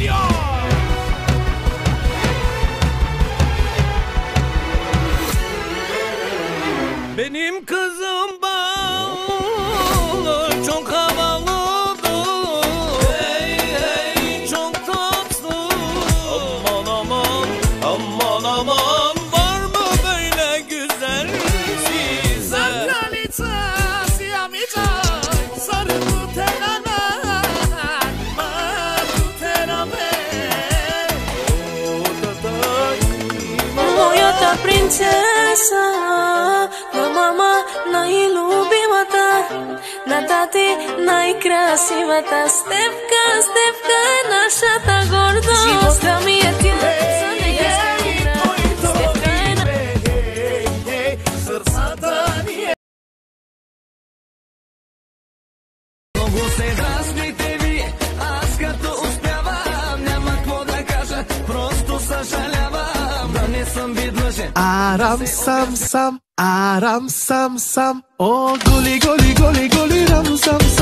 geliyor. Benim kızım bağlı, çok havalıdır. Hey hey, çok tatlı. Aman aman, aman aman, var mı böyle güzel size? Zakralica, siamica, sarı tuterana, tuterame. Moja ta princesa, na mama najljubimata, na tati najkrasivata. Stefka, Stefka je naša ta gordost. Života mi je tjeca, neka skupna. Stefka je na... Srcata nije. Mogu se dražnite vi, аз като успявам, няма какво да кажа, просто съжалявам, да не съм ви длъжен. Aram sam sam, aram sam sam. Oh, goli goli goli goli ram sam sam.